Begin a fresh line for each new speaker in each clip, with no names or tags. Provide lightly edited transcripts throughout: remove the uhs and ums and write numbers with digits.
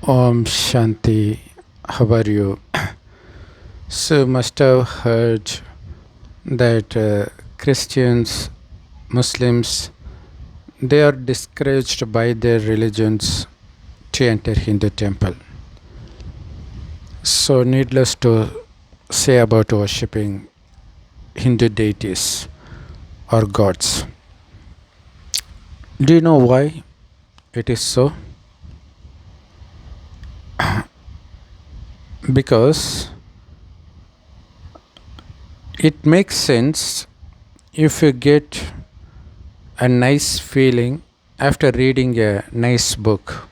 Om Shanti, how are you? So, must have heard that Christians, Muslims, they are discouraged by their religions to enter Hindu temple. So, needless to say about worshipping Hindu deities or gods. Do you know why it is so? Because it makes sense if you get a nice feeling after reading a nice book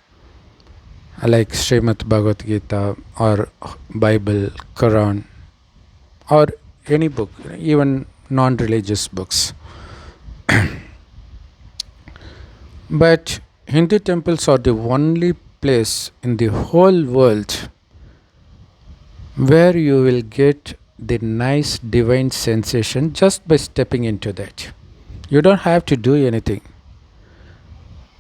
like Srimad Bhagavad Gita or Bible, Quran, or any book, even non religious books. But Hindu temples are the only place in the whole world where you will get the nice divine sensation just by stepping into that. You don't have to do anything.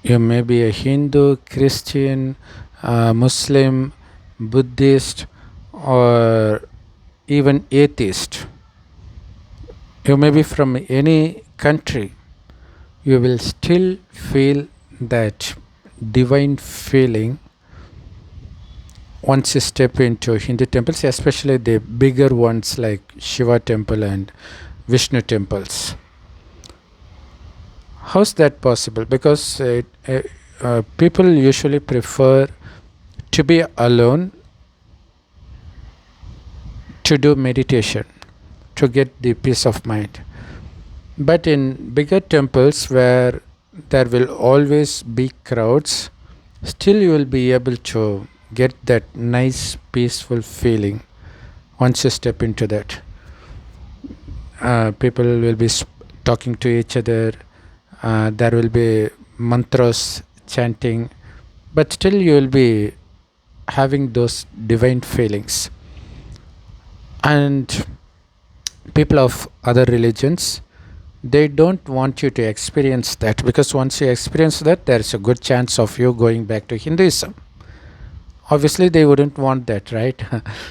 You may be a Hindu, Christian, Muslim, Buddhist, or even atheist. You may be from any country. You will still feel that divine feeling once you step into Hindu temples, especially the bigger ones like Shiva temple and Vishnu temples. How's that possible? Because people usually prefer to be alone to do meditation, to get the peace of mind. But in bigger temples where there will always be crowds, still you will be able to get that nice peaceful feeling once you step into that. People will be talking to each other, there will be mantras chanting, but still you will be having those divine feelings. And people of other religions, they don't want you to experience that, because once you experience that, there's a good chance of you going back to Hinduism. Obviously they wouldn't want that, right?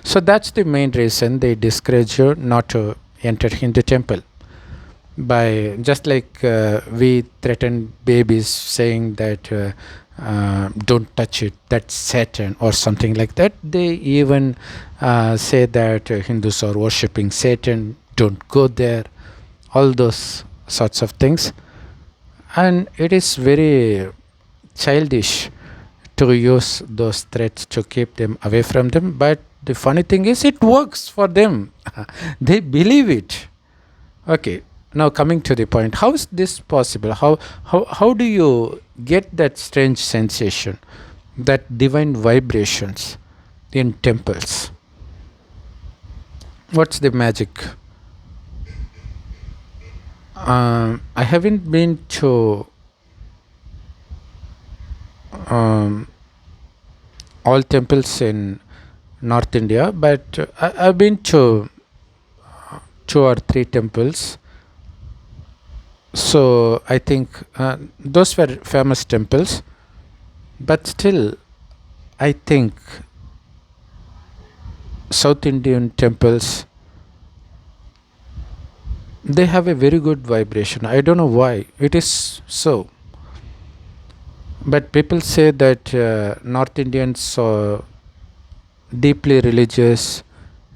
So that's the main reason they discourage you not to enter Hindu temple. By just like we threaten babies saying that don't touch it, that's Satan or something like that, they even say that Hindus are worshipping Satan, don't go there, all those sorts of things. And it is very childish to use those threats to keep them away from them. But the funny thing is, it works for them. They believe it. Okay, now coming to the point, how is this possible? How do you get that strange sensation, that divine vibrations in temples? What's the magic? I haven't been to all temples in North India, but I've been to 2 or 3 temples. So I think those were famous temples, but still, I think South Indian temples, they have a very good vibration. I don't know why it is so, but people say that North Indians are deeply religious,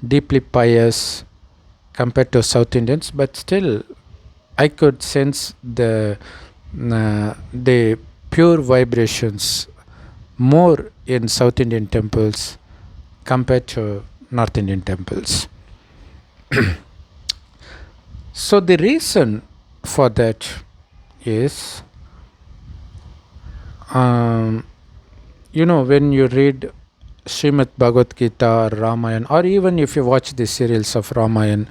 deeply pious compared to South Indians, but still I could sense the pure vibrations more in South Indian temples compared to North Indian temples. So the reason for that is, when you read Srimad Bhagavad Gita or Ramayana, or even if you watch the serials of Ramayana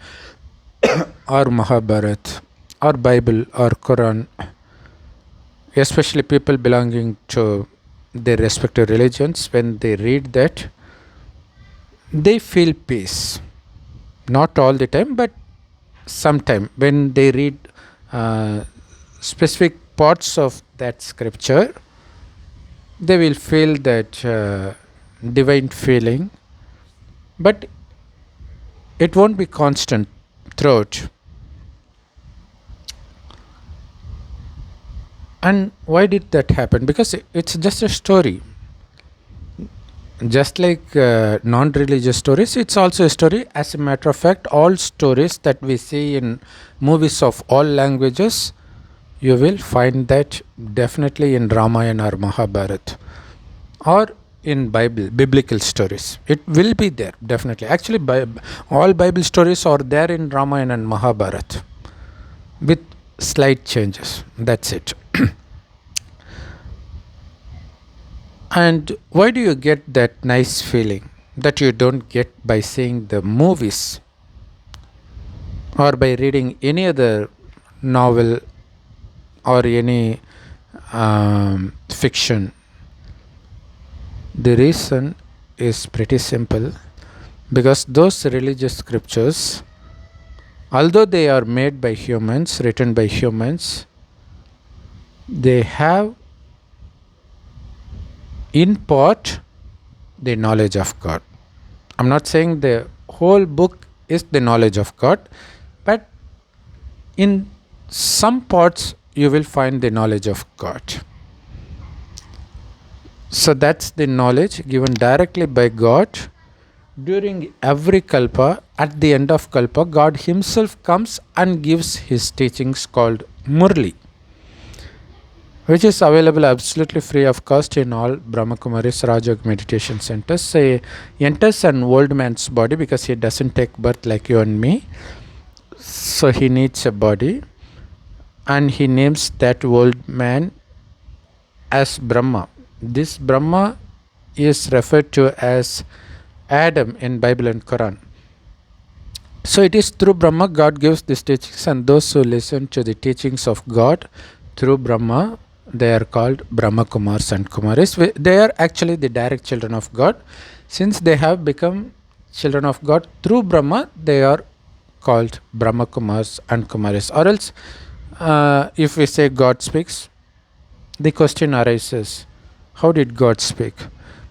or Mahabharata or Bible or Quran, especially people belonging to their respective religions, when they read that, they feel peace. Not all the time, but sometime when they read specific parts of that scripture, they will feel that divine feeling, but it won't be constant throughout. And why did that happen? Because it's just a story. Just like non religious stories, it's also a story. As a matter of fact, all stories that we see in movies of all languages, you will find that definitely in Ramayana or Mahabharata, or in biblical stories. It will be there, definitely. Actually, all Bible stories are there in Ramayana and Mahabharata with slight changes. That's it. And why do you get that nice feeling that you don't get by seeing the movies or by reading any other novel or any fiction? The reason is pretty simple, because those religious scriptures, although they are made by humans, written by humans, they have in part the knowledge of God. I'm not saying the whole book is the knowledge of God, but in some parts you will find the knowledge of God. So that's the knowledge given directly by God. During every kalpa, at the end of kalpa, God himself comes and gives his teachings called Murli, which is available absolutely free of cost in all Brahmakumaris Rajog meditation centers. He enters an old man's body because he doesn't take birth like you and me. So he needs a body, and he names that old man as Brahma. This Brahma is referred to as Adam in Bible and Quran. So it is through Brahma God gives these teachings, and those who listen to the teachings of God through Brahma, they are called Brahma Kumars and Kumaris. They are actually the direct children of God. Since they have become children of God through Brahma, they are called Brahma Kumars and Kumaris. Or else, if we say God speaks, the question arises, how did God speak?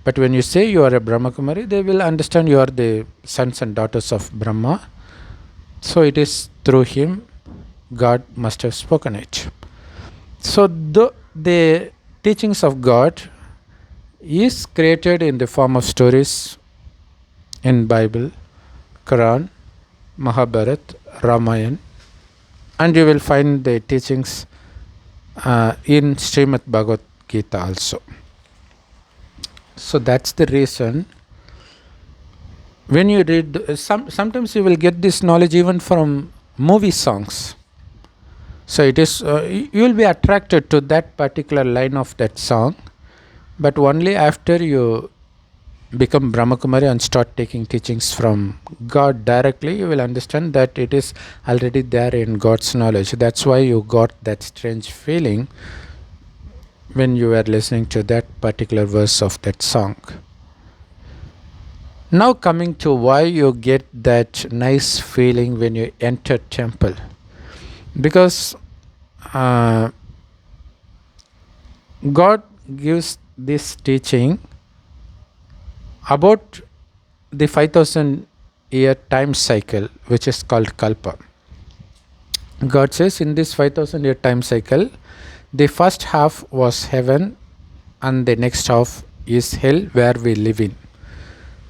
But when you say you are a Brahma Kumari, they will understand you are the sons and daughters of Brahma. So it is through him God must have spoken it. So the teachings of God is created in the form of stories in Bible, Quran, Mahabharata, Ramayana, and you will find the teachings in Srimad Bhagavad Gita also. So that's the reason when you read, sometimes you will get this knowledge even from movie songs. So it is you will be attracted to that particular line of that song, but only after you become Brahmakumari and start taking teachings from God directly, you will understand that it is already there in God's knowledge. That's why you got that strange feeling when you were listening to that particular verse of that song. Now coming to why you get that nice feeling when you enter temple. Because God gives this teaching about the 5000 year time cycle, which is called Kalpa. God says in this 5000 year time cycle, the first half was heaven and the next half is hell, where we live in.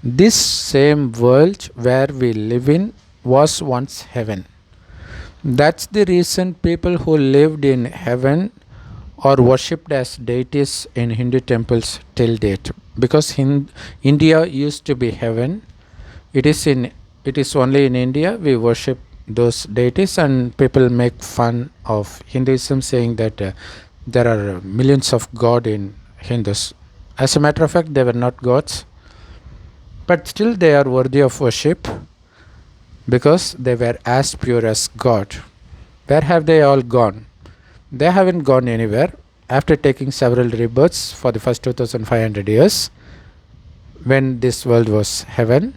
This same world where we live in was once heaven. That's the reason people who lived in heaven are worshipped as deities in Hindu temples till date. Because India used to be heaven, it is only in India we worship those deities, and people make fun of Hinduism, saying that there are millions of God in Hindus. As a matter of fact, they were not gods, but still they are worthy of worship because they were as pure as God. Where have they all gone? They haven't gone anywhere. After taking several rebirths for the first 2500 years, when this world was heaven,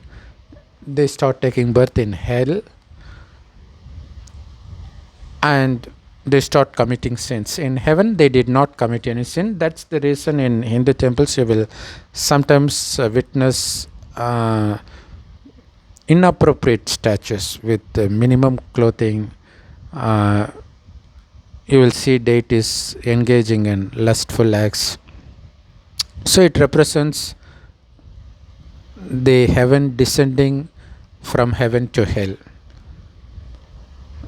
they start taking birth in hell, and they start committing sins. In heaven, they did not commit any sin. That's the reason in Hindu temples you will sometimes witness inappropriate statues with minimum clothing. Uh, you will see deities engaging in lustful acts. So it represents the heaven descending from heaven to hell,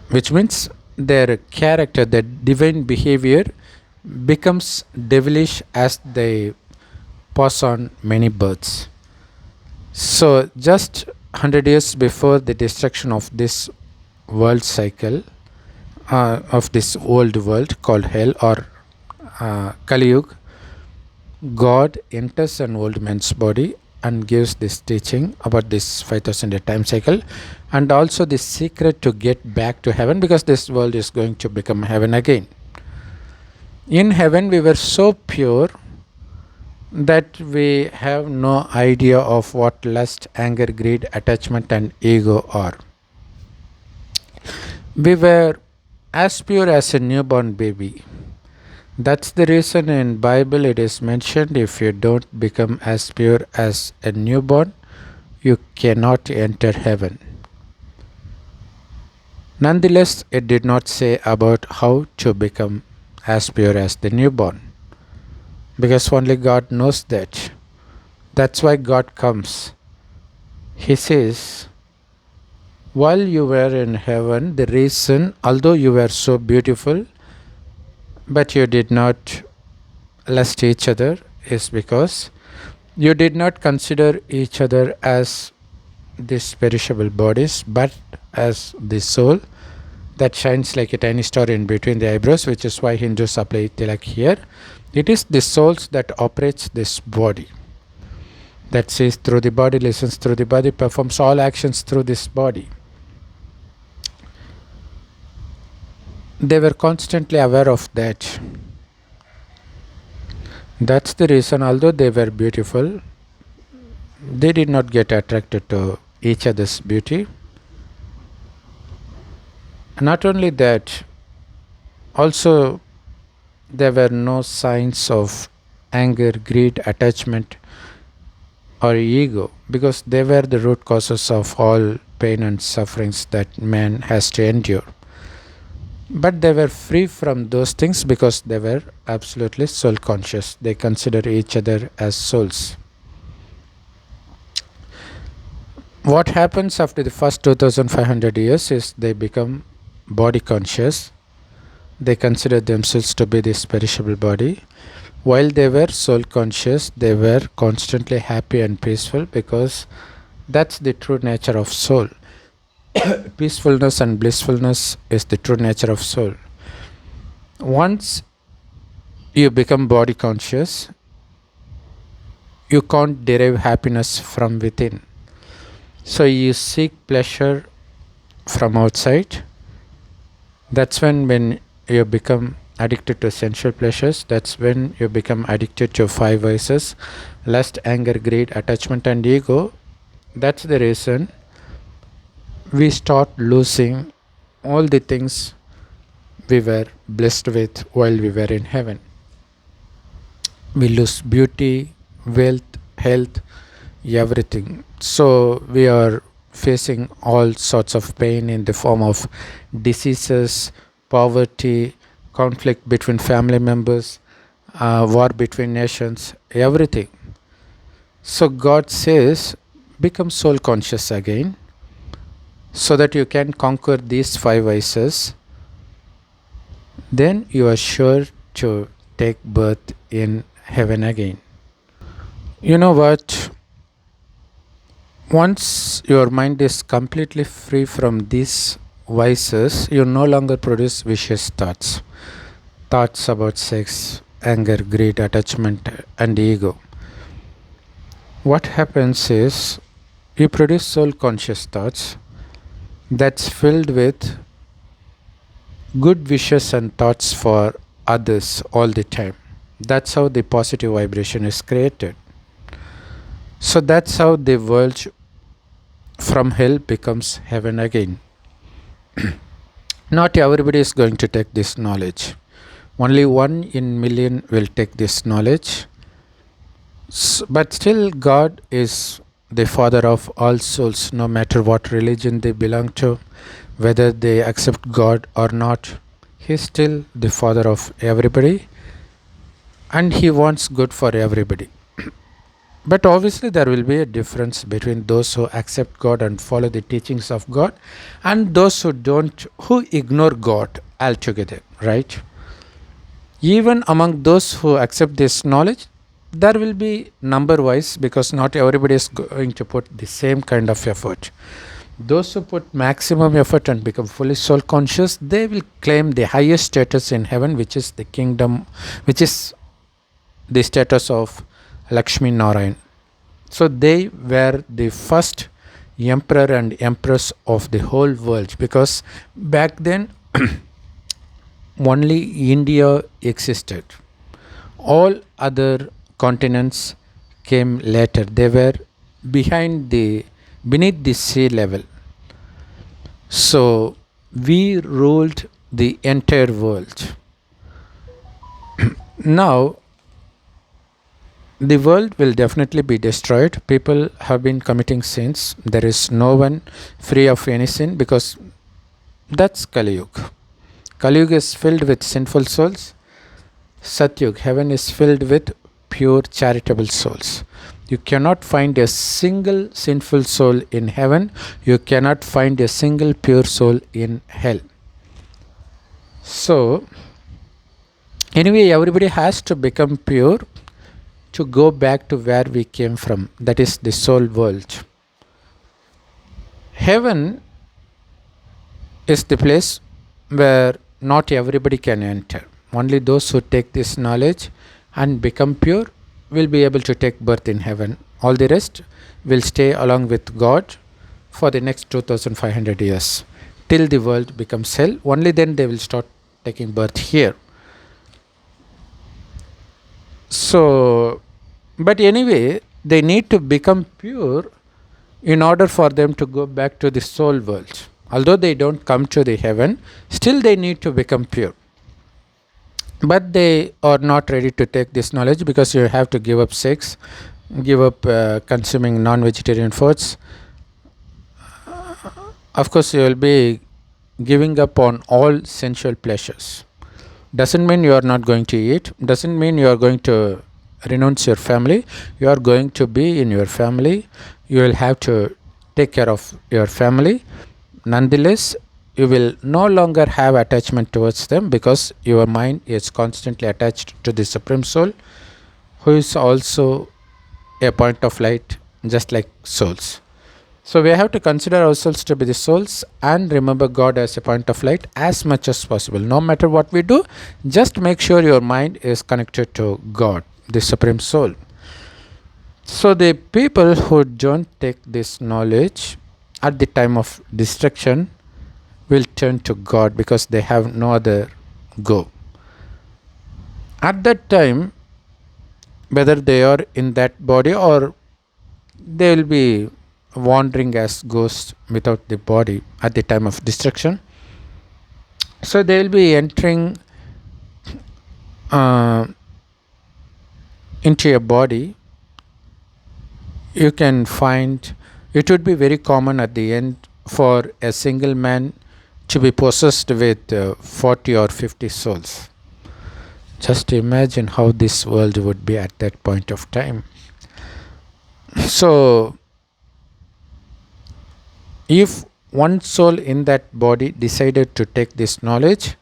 which means their character, their divine behavior becomes devilish as they pass on many births. So, just 100 years before the destruction of this world cycle, of this old world called hell or Kali Yuga, God enters an old man's body and gives this teaching about this 5000 year time cycle, and also the secret to get back to heaven, because this world is going to become heaven again. In heaven, we were so pure that we have no idea of what lust, anger, greed, attachment, and ego are. We were as pure as a newborn baby. That's the reason in Bible it is mentioned, if you don't become as pure as a newborn, you cannot enter heaven. Nonetheless, it did not say about how to become as pure as the newborn, because only God knows that. That's why God comes. He says, while you were in heaven, the reason, although you were so beautiful, but you did not lust each other, is because you did not consider each other as these perishable bodies, but as the soul that shines like a tiny star in between the eyebrows, which is why Hindus apply tilak here. It is the souls that operates this body, that sees through the body, listens through the body, performs all actions through this body. They were constantly aware of that. That's the reason, although they were beautiful, they did not get attracted to each other's beauty. Not only that, also there were no signs of anger, greed, attachment, or ego, because they were the root causes of all pain and sufferings that man has to endure. But they were free from those things because they were absolutely soul conscious. They consider each other as souls. What happens after the first 2500 years is they become body conscious. They consider themselves to be this perishable body. While they were soul conscious, they were constantly happy and peaceful, because that's the true nature of soul. Peacefulness and blissfulness is the true nature of soul. Once you become body conscious, you can't derive happiness from within. So you seek pleasure from outside. That's when you become addicted to sensual pleasures. That's when you become addicted to 5 vices: lust, anger, greed, attachment, and ego. That's the reason we start losing all the things we were blessed with while we were in heaven. We lose beauty, wealth, health, everything. So we are facing all sorts of pain in the form of diseases, poverty, conflict between family members, war between nations, everything. So God says, become soul conscious again, so that you can conquer these 5 vices. Then you are sure to take birth in heaven again. You know what? Once your mind is completely free from these vices, you no longer produce vicious thoughts. Thoughts about sex, anger, greed, attachment, and ego. What happens is you produce soul conscious thoughts that's filled with good wishes and thoughts for others all the time. That's how the positive vibration is created. So that's how the world from hell becomes heaven again. Not everybody is going to take this knowledge. Only 1 in million will take this knowledge. But still, God is the father of all souls, no matter what religion they belong to, whether they accept God or not. He is still the father of everybody, and He wants good for everybody. But obviously, there will be a difference between those who accept God and follow the teachings of God and those who don't, who ignore God altogether, right? Even among those who accept this knowledge, there will be number wise, because not everybody is going to put the same kind of effort. Those who put maximum effort and become fully soul conscious, they will claim the highest status in heaven, which is the kingdom, which is the status of Lakshmi Narayan. So they were the first emperor and empress of the whole world, because back then only India existed. All other continents came later. They were beneath the sea level. So we ruled the entire world. Now the world will definitely be destroyed. People have been committing sins. There is no one free of any sin, because that's Kali Yuga. Kali Yuga is filled with sinful souls. Satyug, heaven, is filled with pure charitable souls. You cannot find a single sinful soul in heaven. You cannot find a single pure soul in hell. So, anyway, everybody has to become pure to go back to where we came from, that is the soul world. Heaven is the place where not everybody can enter. Only those who take this knowledge and become pure will be able to take birth in heaven. All the rest will stay along with God for the next 2500 years till the world becomes hell. Only then they will start taking birth here. So, but anyway, they need to become pure in order for them to go back to the soul world. Although they don't come to the heaven, still they need to become pure. But they are not ready to take this knowledge, because you have to give up sex, give up consuming non-vegetarian foods. Of course, you will be giving up on all sensual pleasures. Doesn't mean you are not going to eat, doesn't mean you are going to renounce your family. You are going to be in your family. You will have to take care of your family. Nonetheless, you will no longer have attachment towards them, because your mind is constantly attached to the Supreme Soul, who is also a point of light, just like souls. So we have to consider ourselves to be the souls and remember God as a point of light as much as possible. No matter what we do, just make sure your mind is connected to God, the Supreme Soul. So the people who don't take this knowledge at the time of destruction will turn to God, because they have no other go. At that time, whether they are in that body or they will be wandering as ghosts without the body at the time of destruction. So they will be entering into a body. You can find it would be very common at the end for a single man to be possessed with 40 or 50 souls. Just imagine how this world would be at that point of time. So if one soul in that body decided to take this knowledge,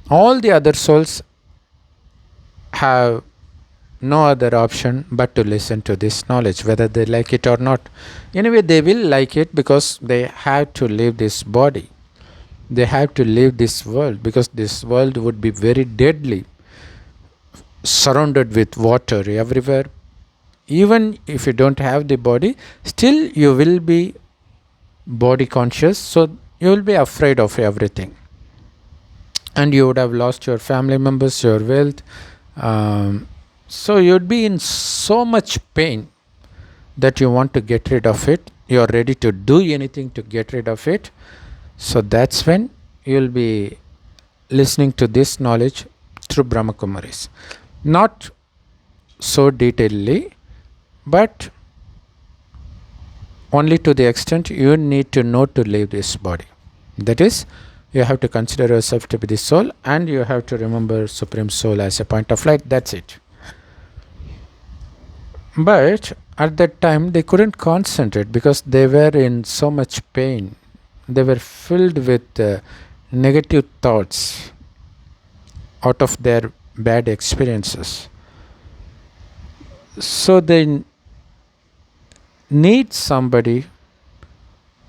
all the other souls have no other option but to listen to this knowledge, whether they like it or not. Anyway, they will like it, because they have to leave this body. They have to leave this world, because this world would be very deadly, surrounded with water everywhere. Even if you don't have the body, still you will be body conscious, so you will be afraid of everything, and you would have lost your family members, your wealth. So you would be in so much pain that you want to get rid of it. You are ready to do anything to get rid of it. So that's when you will be listening to this knowledge through Brahma Kumaris. Not so detailedly, but only to the extent you need to know to leave this body. That is, you have to consider yourself to be the soul, and you have to remember Supreme Soul as a point of light. That's it. But at that time they couldn't concentrate because they were in so much pain. They were filled with negative thoughts out of their bad experiences. So they need somebody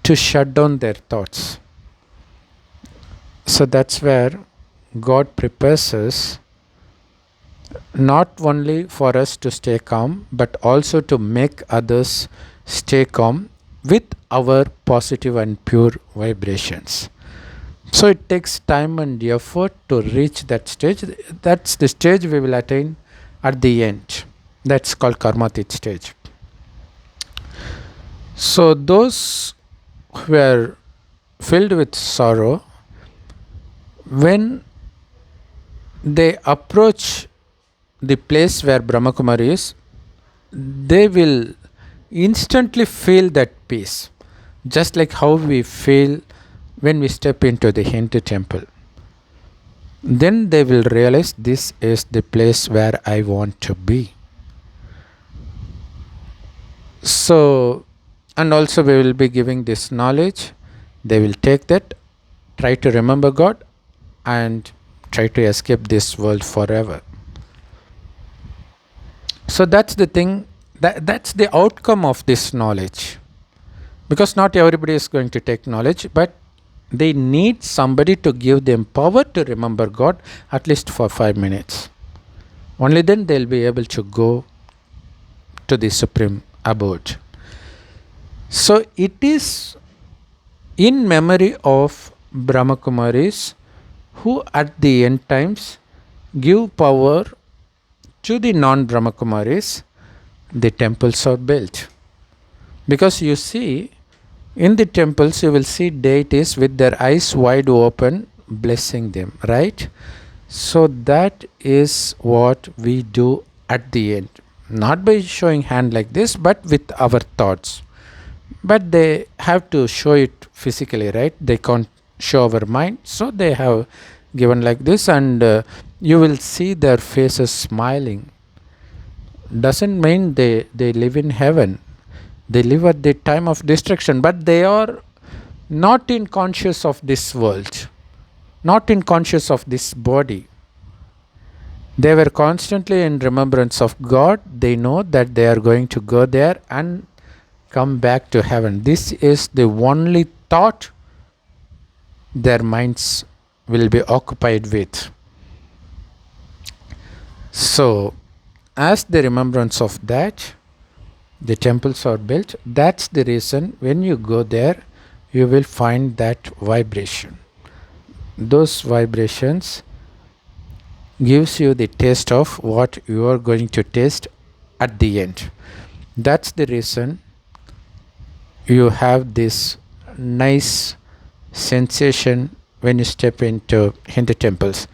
to shut down their thoughts. So that's where God prepares us not only for us to stay calm, but also to make others stay calm with our positive and pure vibrations. So it takes time and effort to reach that stage. That's the stage we will attain at the end. That's called Karmatit stage. So those who are filled with sorrow, when they approach the place where Brahmakumari is, they will instantly feel that peace, just like how we feel when we step into the Hindu temple. Then they will realize this is the place where I want to be. So, and also we will be giving this knowledge. They will take that, try to remember God, and try to escape this world forever. So that's the thing, that's the outcome of this knowledge. Because not everybody is going to take knowledge, but they need somebody to give them power to remember God at least for 5 minutes. Only then they'll be able to go to the Supreme Abode. So it is in memory of Brahmakumaris who at the end times give power to the non-Brahmakumaris. The temples are built. Because you see, in the temples you will see deities with their eyes wide open blessing them, right? So that is what we do at the end. Not by showing hand like this, but with our thoughts. But they have to show it physically, right? They can't show our mind. So they have given like this, and you will see their faces smiling. Doesn't mean they live in heaven. They live at the time of destruction, but they are not in conscious of this world, not in conscious of this body. They were constantly in remembrance of God. They know that they are going to go there and come back to heaven. This is the only thought their minds will be occupied with. So, as the remembrance of that, the temples are built. That's the reason when you go there, you will find that vibration. Those vibrations gives you the taste of what you are going to taste at the end. That's the reason you have this nice sensation when you step into Hindu temples.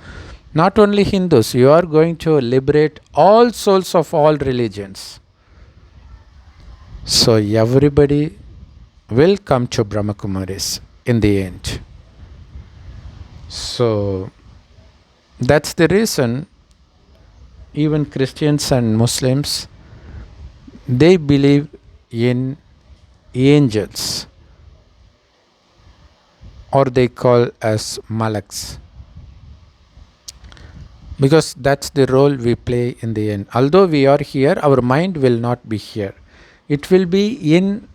Not only Hindus, you are going to liberate all souls of all religions. So everybody will come to Brahmakumaris in the end. So that's the reason even Christians and Muslims, they believe in angels, or they call as malaks, because that's the role we play in the end. Although we are here, our mind will not be here. It will be in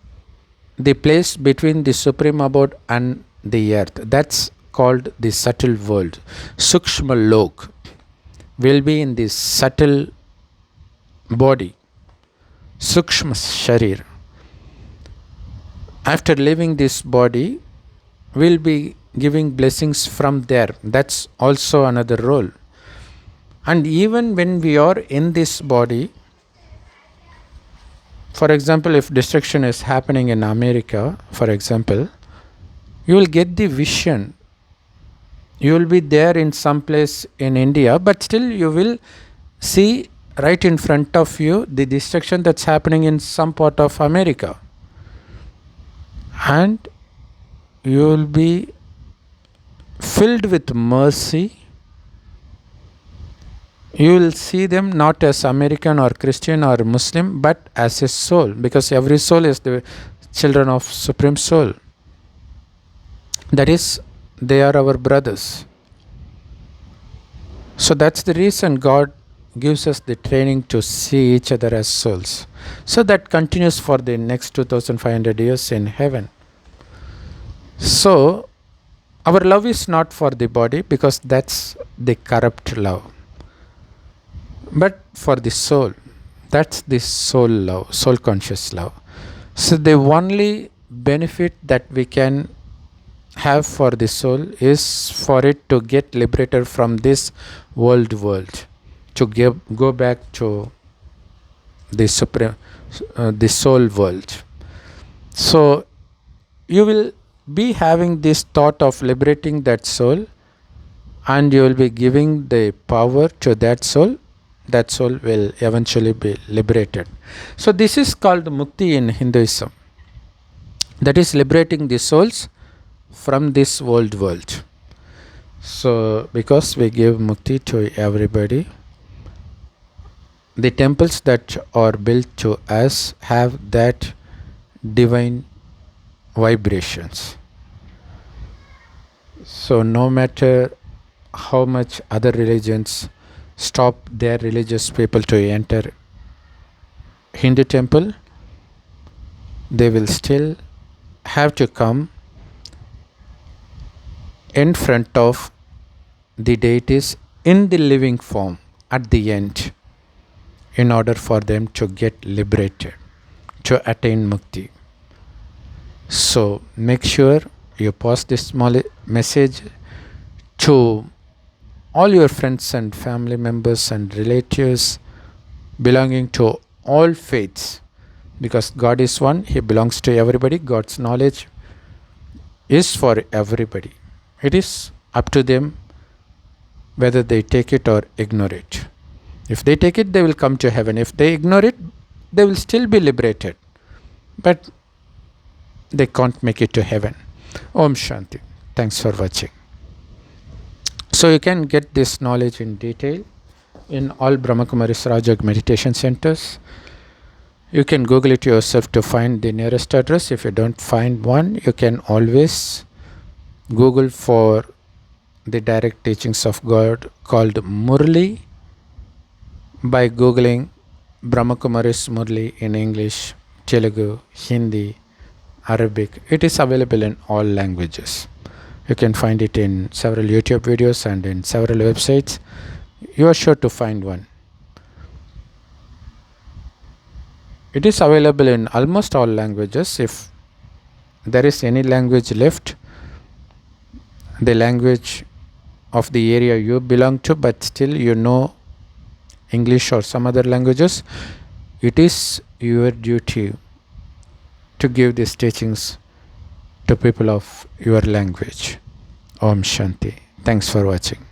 the place between the Supreme Abode and the earth. That's called the subtle world. Sukshma Lok will be in this subtle body, Sukshma Sharir. After leaving this body, we'll be giving blessings from there. That's also another role. And even when we are in this body, for example, if destruction is happening in America, for example, you will get the vision You will be there in some place in India, but still you will see right in front of you the destruction that's happening in some part of America. And you will be filled with mercy. You will see them not as American or Christian or Muslim, but as a soul, because every soul is the children of Supreme Soul. That is, they are our brothers. So that's the reason God gives us the training to see each other as souls. So that continues for the next 2500 years in heaven. So our love is not for the body, because that's the corrupt love, but for the soul. That's the soul love, soul conscious love. So the only benefit that we can have for the soul is for it to get liberated from this world, to go back to the supreme, the soul world. So you will be having this thought of liberating that soul, and you will be giving the power to that soul. That soul will eventually be liberated. So this is called mukti in Hinduism. That is liberating the souls from this world. So because we give mukti to everybody, the temples that are built to us have that divine vibrations. So no matter how much other religions stop their religious people to enter Hindu temple, they will still have to come in front of the deities in the living form at the end, in order for them to get liberated, to attain mukti. So make sure you pass this small message to all your friends and family members and relatives belonging to all faiths, because God is one, He belongs to everybody. God's knowledge is for everybody. It is up to them whether they take it or ignore it. If they take it, they will come to heaven. If they ignore it, they will still be liberated, but they can't make it to heaven. Om Shanti. Thanks for watching. So you can get this knowledge in detail in all Brahmakumaris Rajyog meditation centers. You can Google it yourself to find the nearest address. If you don't find one, you can always Google for the direct teachings of God called Murli by Googling Brahmakumaris Murli in English, Telugu, Hindi, Arabic. It is available in all languages. You can find it in several YouTube videos and in several websites. You are sure to find one. It is available in almost all languages. If there is any language left, the language of the area you belong to, but still you know English or some other languages, it is your duty to give these teachings to people of your language. Om Shanti. Thanks for watching.